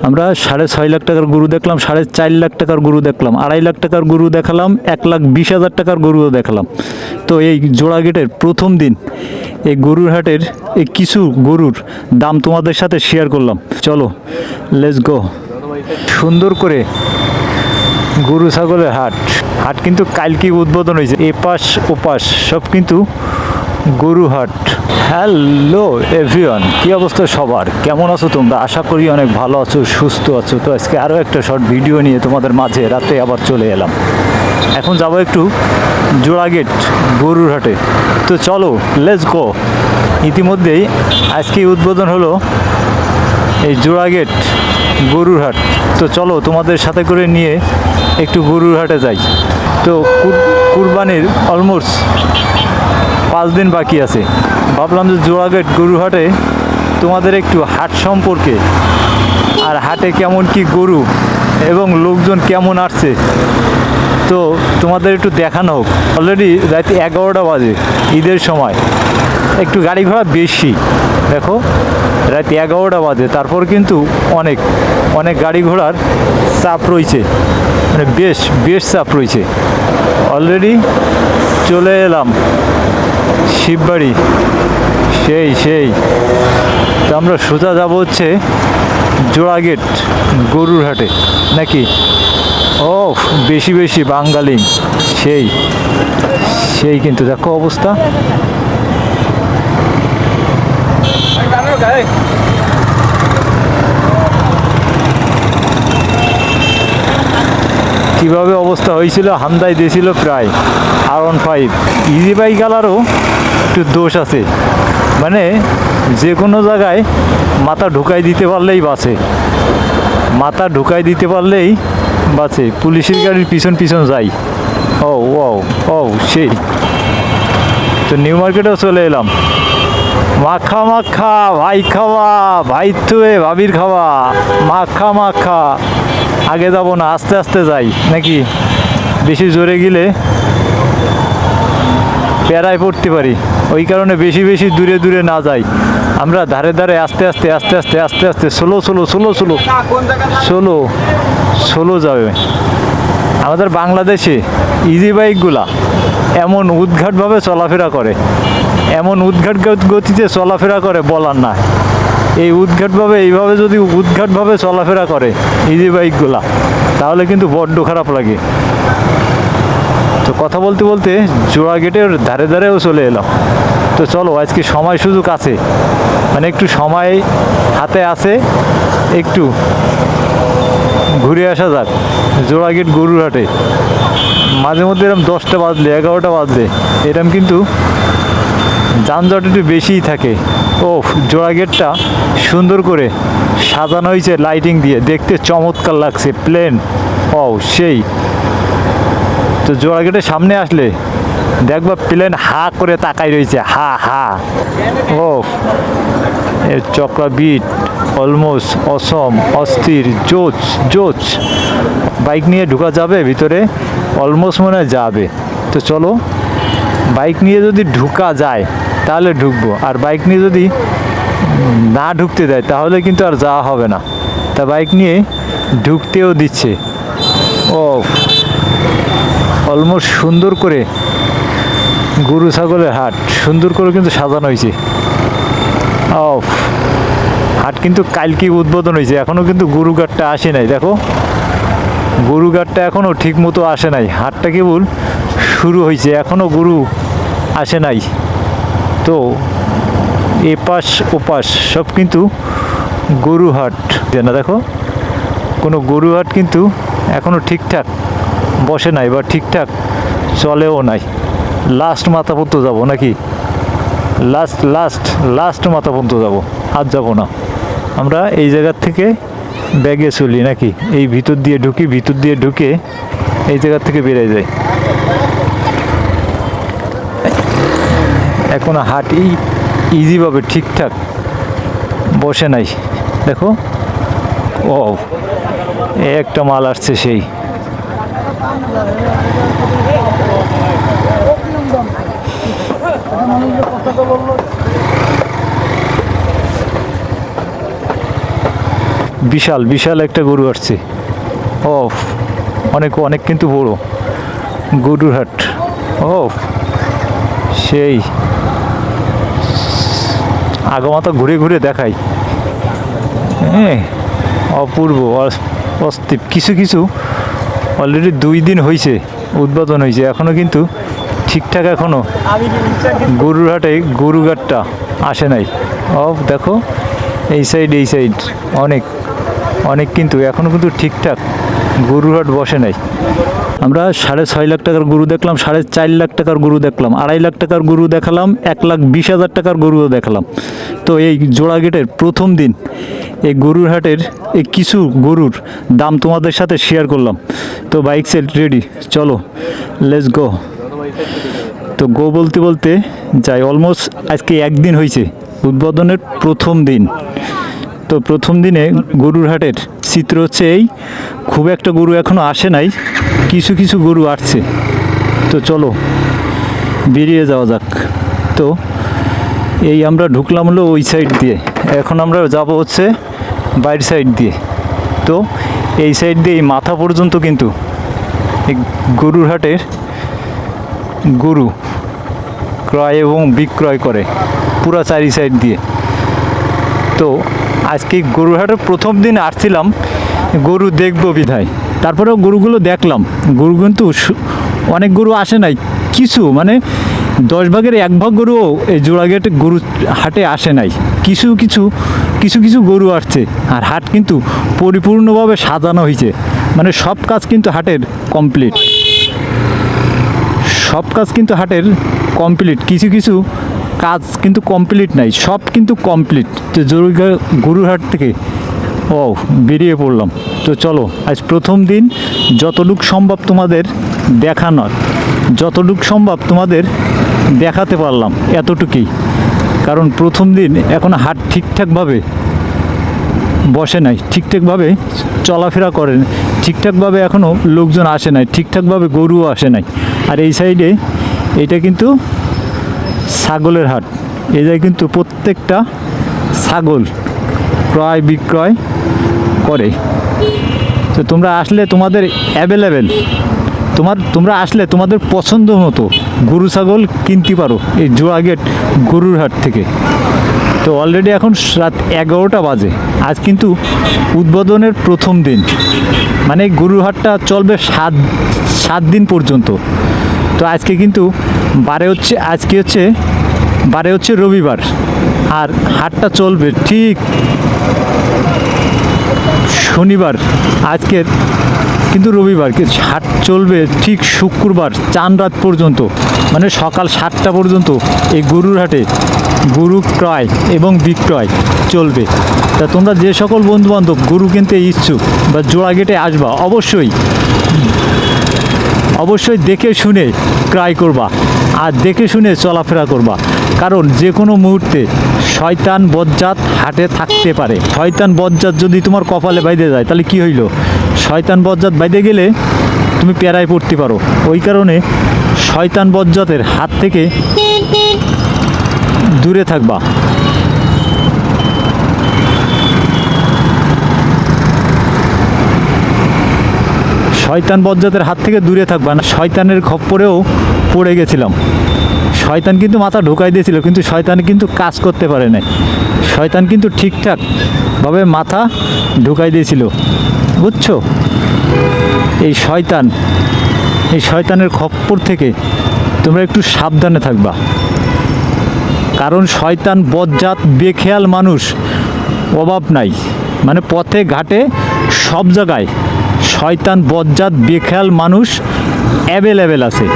আমরা 6.5 লাখ টাকার গরু দেখলাম, 4.5 লাখ টাকার গরু দেখলাম, 2.5 লাখ টাকার গরু দেখালাম, 1,20,000 টাকার গরুও দেখালাম। তো এই জোড়াগেটের প্রথম দিন এই গরুর হাটের এই কিছু গরুর দাম তোমাদের সাথে শেয়ার করলাম। চলো লেটস গো। সুন্দর করে গরু ছাগলের হাট হাট কিন্তু কালকেই উদ্বোধন হয়েছে। এপাশ ওপাশ সব কিন্তু গরু হাট। হ্যালো এভরিওয়ান, কী অবস্থা সবার? কেমন আছো তোমরা? আশা করি অনেক ভালো আছো, সুস্থ আছো। তো আজকে আরও একটা শর্ট ভিডিও নিয়ে তোমাদের মাঝে রাতে আবার চলে এলাম। এখন যাবো একটু জোড়াগেট গরুর হাটে। তো চলো লেটস গো। ইতিমধ্যেই আজকেই উদ্বোধন হলো এই জোড়াগেট গরুর হাট। তো চলো তোমাদের সাথে করে নিয়ে একটু গরুর হাটে যাই। তো কুরবানির অলমোস্ট 5 দিন বাকি আছে। ভাবলাম যে জোড়াগেট গরুর হাটে তোমাদের একটু হাট সম্পর্কে আর হাটে কেমন কি গরু এবং লোকজন কেমন আসছে তো তোমাদের একটু দেখানো হোক। অলরেডি রাত 11টা বাজে, ঈদের সময় একটু গাড়ি ঘোড়া বেশি। দেখো রাত 11টা বাজে, তারপর কিন্তু অনেক অনেক গাড়ি ঘোড়ার চাপ রয়েছে, মানে বেশ চাপ রয়েছে। অলরেডি চলে এলাম শিববাড়ি। সেই তো আমরা সোজা যাব হচ্ছে জোড়াগেট গরুর হাটে নাকি। ও বেশি বাঙালি সেই কিন্তু দেখো অবস্থা। কীভাবে অবস্থা হয়েছিল, হামদাই দিয়েছিল প্রায় R15। ইজি বাইকওয়ালারও একটু দোষ আছে, মানে যে কোনো জায়গায় মাথা ঢুকাই দিতে পারলেই বাঁচে। পুলিশের গাড়ির পিছন যাই। ও সেই তো নিউ মার্কেটেও চলে এলাম। মাখা ভাই খাওয়া, ভাই তুয়ে ভাবির খাওয়া, মাখা। আগে যাব না, আস্তে আস্তে যাই নাকি। বেশি জোরে গেলে প্যারায় পড়তে পারি, ওই কারণে বেশি দূরে না যাই। আমরা ধারে আস্তে আস্তে স্লো যাবে। আমাদের বাংলাদেশে ইজি বাইকগুলা এমন উদ্ঘাটভাবে চলাফেরা করে, এমন উদ্ঘাট গতিতে চলাফেরা করে বলার না। এই এইভাবে যদি উদ্ঘাটভাবে চলাফেরা করে ইজি বাইকগুলা, তাহলে কিন্তু বড্ড খারাপ লাগে। তো কথা বলতে জোড়াগেটের ধারেও চলে এলাম। তো চলো আজকে সময় সুযোগ আছে, মানে একটু সময় হাতে আছে, একটু ঘুরে আসা যাক জোড়াগেট গরুর হাটে। মাঝে মধ্যে এরকম 10টা বাজলে 11টা বাজলে এরকম কিন্তু যানজট একটু বেশিই থাকে। জোড়াগেটটা সুন্দর করে সাজানো হয়েছে লাইটিং দিয়ে, দেখতে চমৎকার লাগছে। প্লেন সেই তো জোড়াগেটের সামনে আসলে দেখবা প্লেন হা করে তাকাই রয়েছে, হা চক্রাবিট অলমোস্ট অসম, অস্থির, জোচ। বাইক নিয়ে ঢুকা যাবে ভিতরে? অলমোস্ট মনে হয় যাবে। তো চলো, বাইক নিয়ে যদি ঢুকা যায় তাহলে ঢুকবো, আর বাইক নিয়ে যদি না ঢুকতে দেয় তাহলে কিন্তু আর যাওয়া হবে না। তা বাইক নিয়ে ঢুকতেও দিচ্ছে। অলমোস্ট সুন্দর করে গরু ছাগলের হাট সুন্দর করে কিন্তু সাজানো হয়েছে। হাট কিন্তু কালকেই উদ্বোধন হয়েছে, এখনও কিন্তু গরু গাড়টা আসে নাই। দেখো গরু গাড়টা এখনও ঠিক মতো আসে নাই, হাটটা কেবল শুরু হয়েছে, এখনও গরু আসে নাই। তো এপাশ ওপাশ সব কিন্তু গরু হাট না। দেখো কোনো গরু হাট কিন্তু এখনও ঠিকঠাক বসে নাই বা ঠিকঠাক চলেও নাই। লাস্ট মাথা পর্যন্ত যাবো নাকি, লাস্ট মাথা পর্যন্ত যাবো, আর যাবো না। আমরা এই জায়গার থেকে ব্যাগে চলি নাকি, এই ভিতর দিয়ে ঢুকে এই জায়গার থেকে বেরিয়ে যাই। এখন হাট ইজিভাবে ঠিকঠাক বসে নাই। দেখো একটা মাল আসছে সেই। বিশাল বিশাল একটা গরু আসছে। ও অনেক অনেক কিন্তু বড় গরুর হাট। ও সেই আগামাথা ঘুরে ঘুরে দেখাই। হ্যাঁ, অপূর্ব অস্থির। কিছু কিছু অলরেডি 2 দিন হয়েছে উদ্বোধন হয়েছে, এখনও কিন্তু ঠিকঠাক এখনও গরুর হাটে গরুঘাটটা আসে নাই। দেখো এই সাইড অনেক অনেক কিন্তু এখনও কিন্তু ঠিকঠাক গরুর হাট বসে নাই। আমরা 6.5 লাখ টাকার গরু দেখলাম, 4.5 লাখ টাকার গরু দেখলাম, 2.5 লাখ টাকার গরু দেখালাম, 1,20,000 টাকার গরুও দেখালাম। তো এই জোড়া গেটের প্রথম দিন এই গরুর হাটের এই কিছু গরুর দাম তোমাদের সাথে শেয়ার করলাম। তো বাইক সেল রেডি, চলো লেটস গো। তো গো বলতে বলতে যাই, অলমোস্ট আজকে 1 দিন হয়েছে উদ্বোধনের প্রথম দিন। তো প্রথম দিনে গরুর হাটের চিত্র হচ্ছে এই, খুব একটা গরু এখনও আসে নাই, কিছু কিছু গরু আসছে। তো চলো বেরিয়ে যাওয়া যাক। তো এই আমরা ঢুকলাম হলো ওই সাইড দিয়ে, এখন আমরা যাব হচ্ছে বাইরের সাইড দিয়ে। তো এই সাইড দিয়ে এই মাথা পর্যন্ত কিন্তু এই গরুর হাটের গরু ক্রয় এবং বিক্রয় করে পুরা 4 সাইড দিয়ে। তো আজকে গরুর হাটের প্রথম দিন আসছিলাম গরু দেখবো বিধায়, তারপরেও গরুগুলো দেখলাম। গরু কিন্তু অনেক গরু আসে নাই, কিছু মানে 10 ভাগের 1 ভাগ গরুও এই জোড়াঘাটে গরু হাটে আসে নাই। কিছু কিছু কিছু কিছু গরু আসছে, আর হাট কিন্তু পরিপূর্ণভাবে সাজানো হয়েছে, মানে সব কাজ কিন্তু হাটের কমপ্লিট, সব কাজ কিন্তু হাটের কমপ্লিট। কিছু কিছু কাজ কিন্তু কমপ্লিট নাই, সব কিন্তু কমপ্লিট। তো গরুর হাট থেকে বেরিয়ে পড়লাম। তো চলো আজ প্রথম দিন, যতটুকু সম্ভব তোমাদের দেখানোর, যতটুকু সম্ভব তোমাদের দেখাতে পারলাম এতটুকুই। কারণ প্রথম দিন এখন হাট ঠিকঠাকভাবে বসে নাই, ঠিকঠাকভাবে চলাফেরা করে, ঠিকঠাকভাবে এখনও লোকজন আসে নাই, ঠিকঠাকভাবে গরুও আসে নাই। আর এই সাইডে এটা কিন্তু ছাগলের হাট, এই জায়গায় কিন্তু প্রত্যেকটা ছাগল ক্রয় বিক্রয় করে। তো তোমরা আসলে তোমাদের অ্যাভেলেবেল, তোমরা আসলে তোমাদের পছন্দ মতো গরু ছাগল কিনতে পারো এই জোড়াগেট গরুর হাট থেকে। তো অলরেডি এখন রাত 11টা বাজে। আজ কিন্তু উদ্বোধনের প্রথম দিন, মানে গরুর হাটটা চলবে 7 দিন পর্যন্ত। তো আজকে কিন্তু বারে হচ্ছে রবিবার, আর হাটটা চলবে ঠিক শনিবার। আজকের কিন্তু রবিবার, হাট চলবে ঠিক শুক্রবার চাঁদ রাত পর্যন্ত, মানে সকাল 7টা পর্যন্ত এই গরুর হাটে গরু ক্রয় এবং বিক্রয় চলবে। তা তোমরা যে সকল বন্ধুবান্ধব গরু কিনতে ইচ্ছুক বা জোড়া গেটে আসবা, অবশ্যই দেখে শুনে ক্রয় করবা, আর দেখে শুনে চলাফেরা করবা। কারণ যে কোনো মুহূর্তে শয়তান বজ্জাত হাটে থাকতে পারে। শয়তান বজ্জাত যদি তোমার কপালে বাইধে যায় তাহলে কি হইল? শয়তান বজ্জাত বাইধে গেলে তুমি পেরায় পড়তে পারো। ওই কারণে শয়তান বজ্জাতের হাত থেকে দূরে থাকবা। শয়তান বজ্জাতের হাত থেকে দূরে থাকবা না। শয়তানের খপ্পরেও পড়ে গেছিলাম, শয়তান কিন্তু মাথা ঢোকাই দিয়েছিল, কিন্তু শয়তান কিন্তু কাজ করতে পারে নাই। শয়তান কিন্তু ঠিকঠাকভাবে মাথা ঢোকাই দিয়েছিল, বুঝছো? এই শয়তানের খপ্পর থেকে তোমরা একটু সাবধানে থাকবা। কারণ শয়তান বজ্জাত বেখেয়াল মানুষ অভাব নাই, মানে পথে ঘাটে সব জায়গায় শয়তান বজ্জাত বেখেয়াল মানুষ অ্যাভেলেবেল আছে।